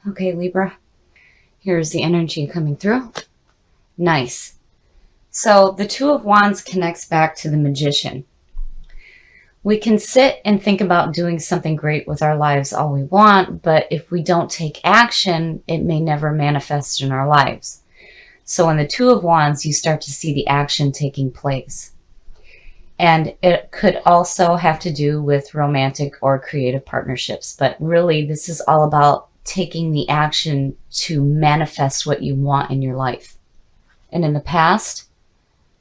Okay, Libra, here's the energy coming through. Nice. So the Two of Wands connects back to the Magician. We can sit and think about doing something great with our lives all we want, but if we don't take action, it may never manifest in our lives. So in the Two of Wands, you start to see the action taking place. And it could also have to do with romantic or creative partnerships. But really, this is all about taking the action to manifest what you want in your life. And in the past,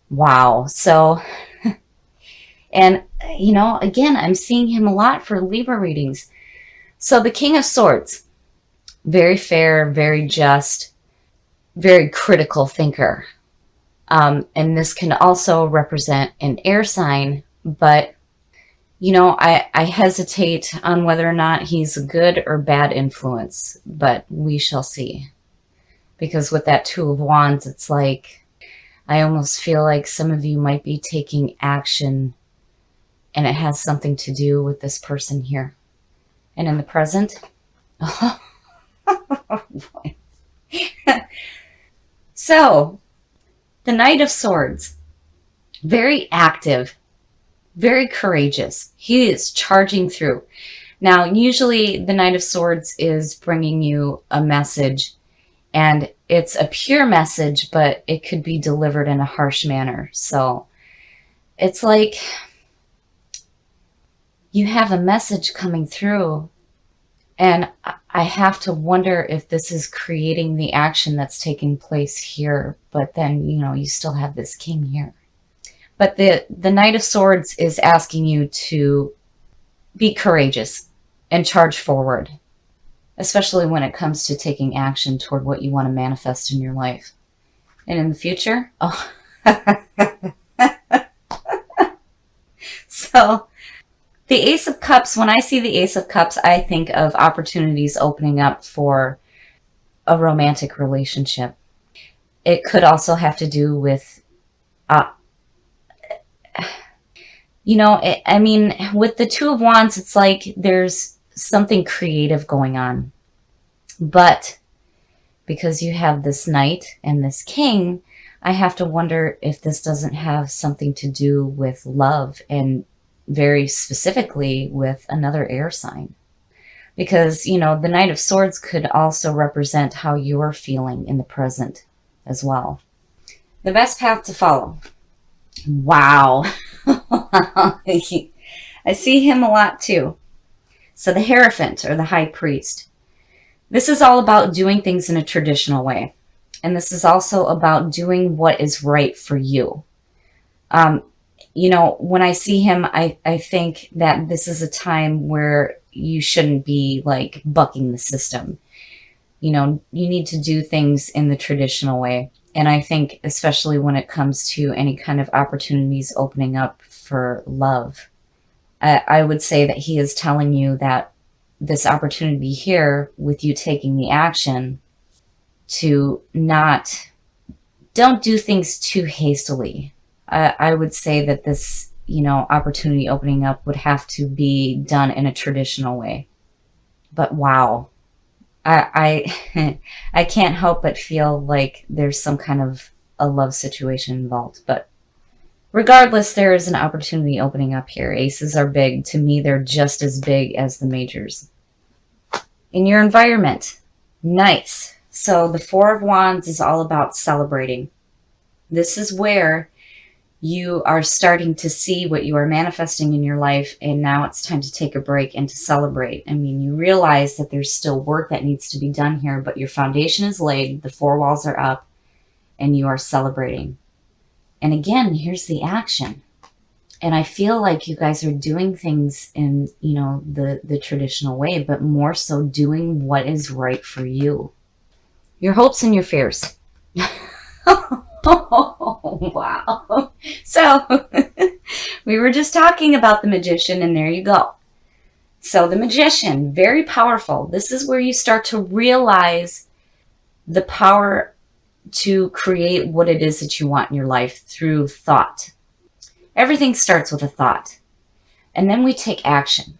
wow. So, and you know, again, I'm seeing him a lot for Libra readings. So the King of Swords, very fair, very just, very critical thinker. And this can also represent an air sign, but, you know, I hesitate on whether or not he's a good or bad influence, but we shall see. Because with that Two of Wands, it's like, I almost feel like some of you might be taking action, and it has something to do with this person here. And in the present, oh boy. So, the Knight of Swords, very active, very courageous. He is charging through. Now, usually the Knight of Swords is bringing you a message, and it's a pure message, but it could be delivered in a harsh manner. So it's like you have a message coming through, and I have to wonder if this is creating the action that's taking place here. But then, you know, you still have this king here. But the Knight of Swords is asking you to be courageous and charge forward, especially when it comes to taking action toward what you want to manifest in your life. And in the future, oh. So the Ace of Cups, when I see the Ace of Cups, I think of opportunities opening up for a romantic relationship. It could also have to do with, you know, I mean, with the Two of Wands, it's like there's something creative going on. But because you have this Knight and this King, I have to wonder if this doesn't have something to do with love, and very specifically with another air sign. Because, you know, the Knight of Swords could also represent how you're feeling in the present as well. The best path to follow. Wow. I see him a lot too. So the Hierophant, or the High Priest. This is all about doing things in a traditional way. And this is also about doing what is right for you. You know, when I see him, I think that this is a time where you shouldn't be like bucking the system. You know, you need to do things in the traditional way. And I think especially when it comes to any kind of opportunities opening up for love, I would say that he is telling you that this opportunity here, with you taking the action to don't do things too hastily. I would say that this, you know, opportunity opening up would have to be done in a traditional way. But wow, I can't help but feel like there's some kind of a love situation involved. But regardless, there is an opportunity opening up here. Aces are big. To me, they're just as big as the majors. In your environment, nice. So the Four of Wands is all about celebrating. This is where you are starting to see what you are manifesting in your life, and now it's time to take a break and to celebrate. I mean, you realize that there's still work that needs to be done here, but your foundation is laid, the four walls are up, and you are celebrating. And again, here's the action. And I feel like you guys are doing things in, you know, the traditional way, but more so doing what is right for you. Your hopes and your fears. Oh, wow. So we were just talking about the Magician, and there you go. So the Magician, very powerful. This is where you start to realize the power to create what it is that you want in your life through thought. Everything starts with a thought, and then we take action.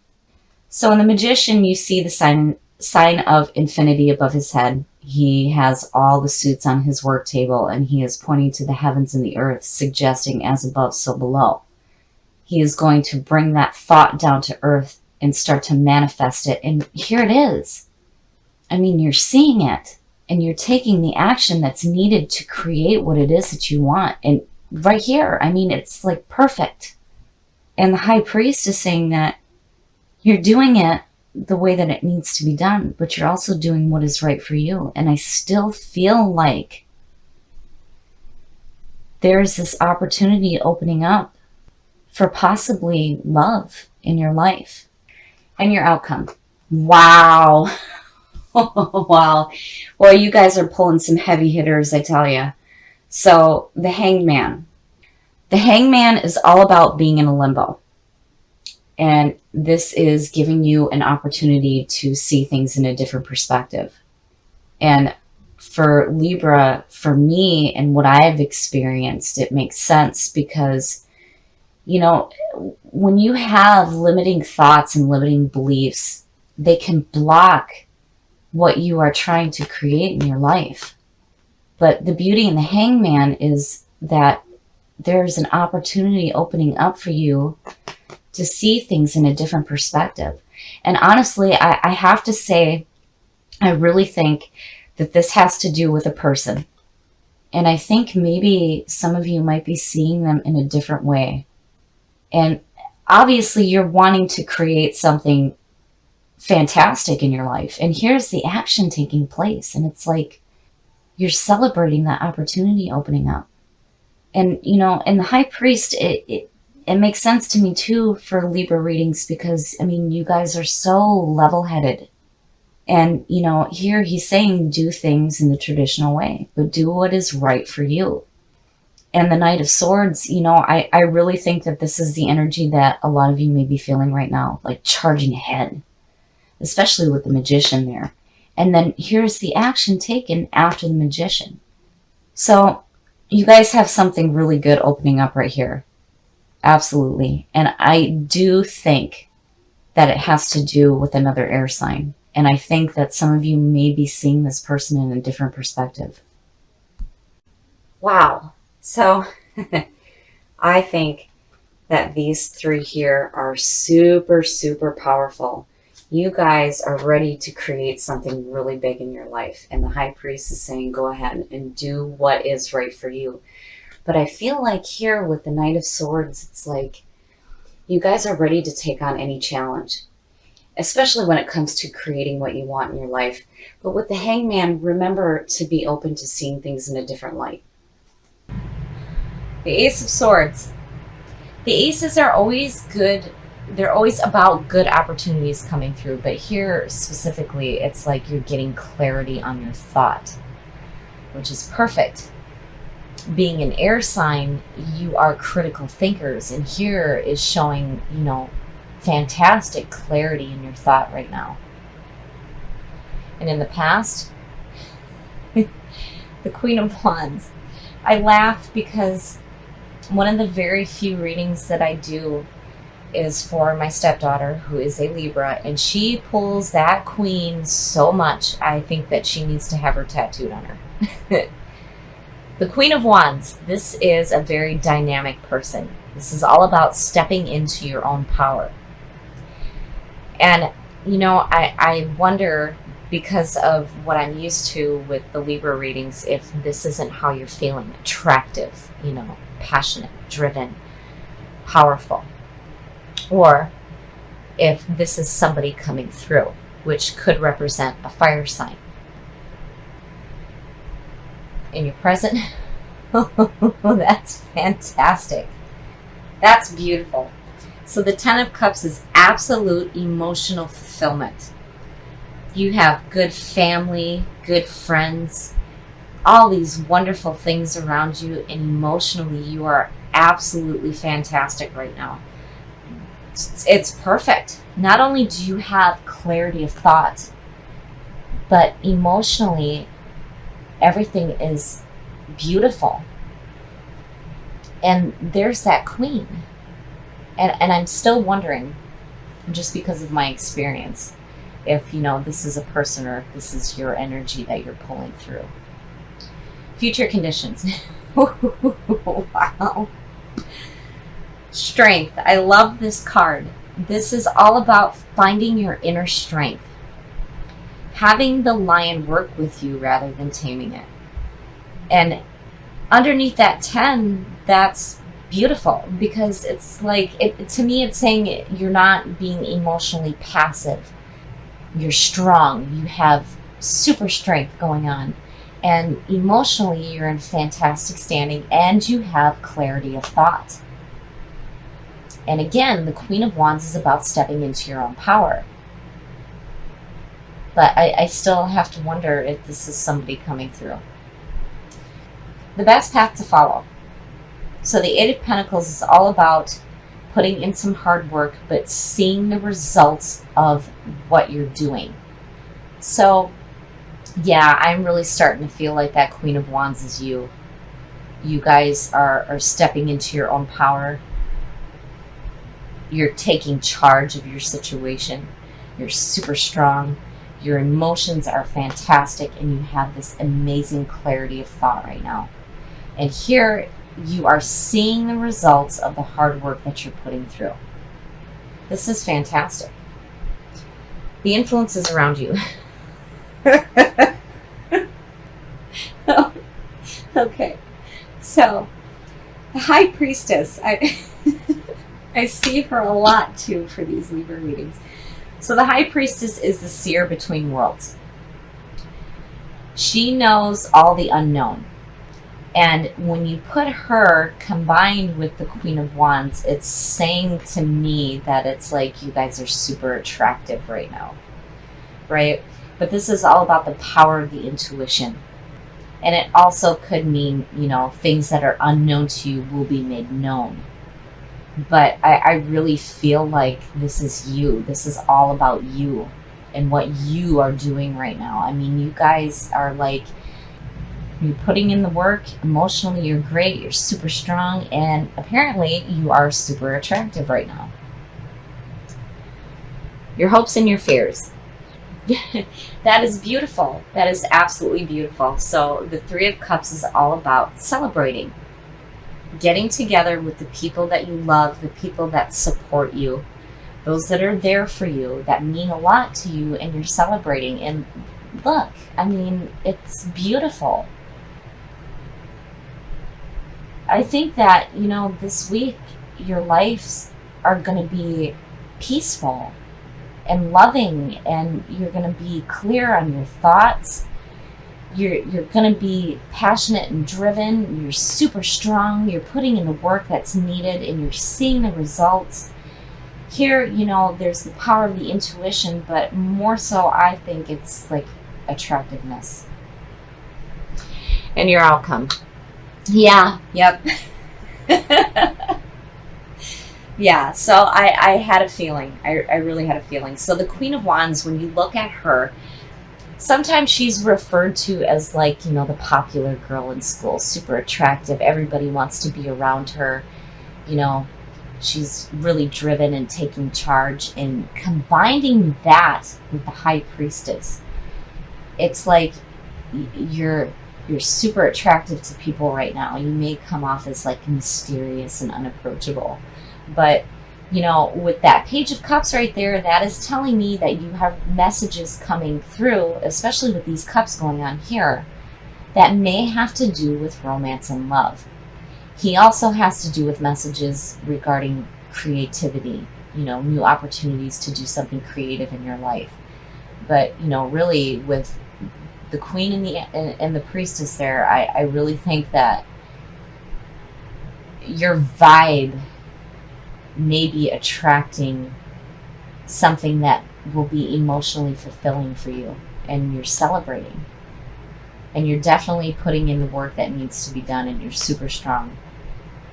So in the Magician, you see the sign sign of infinity above his head. He has all the suits on his work table, and he is pointing to the heavens and the earth, suggesting as above, so below. He is going to bring that thought down to earth and start to manifest it. And here it is. I mean, you're seeing it, and you're taking the action that's needed to create what it is that you want. And right here, I mean, it's like perfect. And the high priest is saying that you're doing it the way that it needs to be done, but you're also doing what is right for you. And I still feel like there's this opportunity opening up for possibly love in your life and your outcome. Wow. Wow. Well, you guys are pulling some heavy hitters, I tell you. So the hangman. The hangman is all about being in a limbo. And this is giving you an opportunity to see things in a different perspective. And for Libra, for me and what I've experienced, it makes sense because, you know, when you have limiting thoughts and limiting beliefs, they can block what you are trying to create in your life. But the beauty in the hangman is that there's an opportunity opening up for you to see things in a different perspective. And honestly, I have to say, I really think that this has to do with a person. And I think maybe some of you might be seeing them in a different way. And obviously you're wanting to create something fantastic in your life. And here's the action taking place. And it's like you're celebrating that opportunity opening up. And, you know, and the high priest, it makes sense to me too for Libra readings because, I mean, you guys are so level-headed. And, you know, here he's saying do things in the traditional way, but do what is right for you. And the Knight of Swords, you know, I really think that this is the energy that a lot of you may be feeling right now, like charging ahead, especially with the Magician there. And then here's the action taken after the Magician. So you guys have something really good opening up right here. Absolutely. And I do think that it has to do with another air sign. And I think that some of you may be seeing this person in a different perspective. Wow. So I think that these three here are super, super powerful. You guys are ready to create something really big in your life. And the high priest is saying, go ahead and do what is right for you. But I feel like here with the Knight of Swords, it's like you guys are ready to take on any challenge, especially when it comes to creating what you want in your life. But with the hangman, remember to be open to seeing things in a different light. The Ace of Swords. The aces are always good. They're always about good opportunities coming through. But here specifically, it's like you're getting clarity on your thought, which is perfect. Being an air sign, you are critical thinkers. And here is showing, you know, fantastic clarity in your thought right now. And in the past, the Queen of Wands. I laugh because one of the very few readings that I do is for my stepdaughter, who is a Libra, and she pulls that queen so much, I think that she needs to have her tattooed on her. The Queen of Wands, this is a very dynamic person. This is all about stepping into your own power. And, you know, I wonder, because of what I'm used to with the Libra readings, if this isn't how you're feeling. Attractive, you know, passionate, driven, powerful. Or if this is somebody coming through, which could represent a fire sign. In your present, that's fantastic. That's beautiful. So the Ten of Cups is absolute emotional fulfillment. You have good family, good friends, all these wonderful things around you, and emotionally you are absolutely fantastic right now. It's perfect. Not only do you have clarity of thought, but emotionally everything is beautiful. And there's that queen. And I'm still wondering, just because of my experience, if, you know, this is a person or if this is your energy that you're pulling through. Future conditions. Wow. Strength. I love this card. This is all about finding your inner strength. Having the lion work with you rather than taming it. And underneath that 10, that's beautiful, because it's like, to me, it's saying you're not being emotionally passive. You're strong. You have super strength going on. And emotionally, you're in fantastic standing, and you have clarity of thought. And again, the Queen of Wands is about stepping into your own power. But I still have to wonder if this is somebody coming through. The best path to follow. So the Eight of Pentacles is all about putting in some hard work, but seeing the results of what you're doing. So yeah, I'm really starting to feel like that Queen of Wands is you. You guys are stepping into your own power. You're taking charge of your situation. You're super strong. Your emotions are fantastic, and you have this amazing clarity of thought right now. And here you are seeing the results of the hard work that you're putting through. This is fantastic. The influences around you. Okay, so the High Priestess, I see her a lot too for these Libra readings. So the High Priestess is the seer between worlds. She knows all the unknown. And when you put her combined with the Queen of Wands, it's saying to me that it's like you guys are super attractive right now, right? But this is all about the power of the intuition. And it also could mean, you know, things that are unknown to you will be made known. But I really feel like this is you. This is all about you and what you are doing right now. I mean, you guys are like, you're putting in the work. Emotionally, you're great. You're super strong. And apparently, you are super attractive right now. Your hopes and your fears. That is beautiful. That is absolutely beautiful. So the Three of Cups is all about celebrating. Getting together with the people that you love, the people that support you, those that are there for you, that mean a lot to you, and you're celebrating. And look, I mean, it's beautiful. I think that, you know, this week, your lives are going to be peaceful and loving, and you're going to be clear on your thoughts. You're going to be passionate and driven. You're super strong. You're putting in the work that's needed, and you're seeing the results. Here, you know, there's the power of the intuition, but more so, I think it's like attractiveness. And your outcome. Yeah, yep. Yeah, so I had a feeling. I really had a feeling. So the Queen of Wands, when you look at her, sometimes she's referred to as like, you know, the popular girl in school, super attractive. Everybody wants to be around her. You know, she's really driven and taking charge, and combining that with the High Priestess. It's like you're super attractive to people right now. You may come off as like mysterious and unapproachable. But, you know, with that Page of Cups right there, that is telling me that you have messages coming through, especially with these cups going on here, that may have to do with romance and love. He also has to do with messages regarding creativity, you know, new opportunities to do something creative in your life. But, you know, really with the Queen and the Priestess there, I really think that your vibe may be attracting something that will be emotionally fulfilling for you, and you're celebrating, and you're definitely putting in the work that needs to be done, and you're super strong.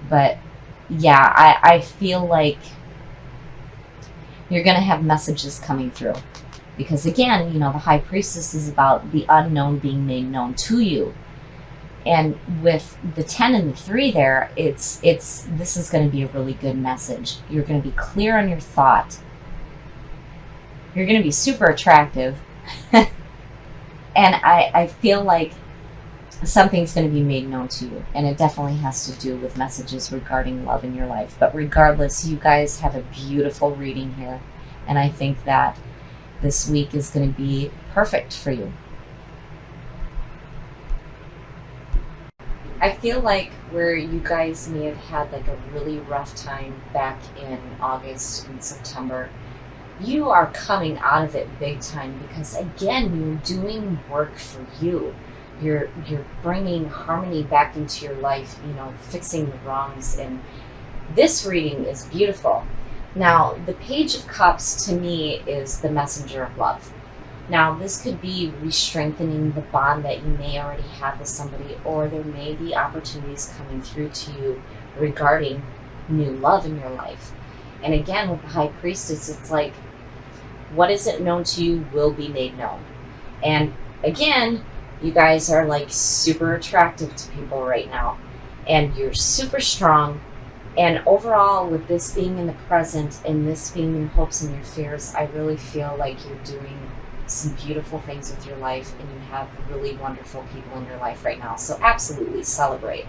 But yeah, I feel like you're going to have messages coming through, because again, you know, the High Priestess is about the unknown being made known to you. And with the 10 and the 3 there, this is going to be a really good message. You're going to be clear on your thought. You're going to be super attractive. And I feel like something's going to be made known to you. And it definitely has to do with messages regarding love in your life. But regardless, you guys have a beautiful reading here. And I think that this week is going to be perfect for you. I feel like where you guys may have had like a really rough time back in August and September, you are coming out of it big time, because again, you're doing work for you. You're bringing harmony back into your life, fixing the wrongs. And this reading is beautiful. Now, the Page of Cups to me is the messenger of love. Now, this could be re-strengthening the bond that you may already have with somebody, or there may be opportunities coming through to you regarding new love in your life. And again, with the High Priestess, it's like, what isn't known to you will be made known. And again, you guys are like super attractive to people right now. And you're super strong. And overall, with this being in the present and this being your hopes and your fears, I really feel like you're doing some beautiful things with your life, and you have really wonderful people in your life right now. So absolutely celebrate.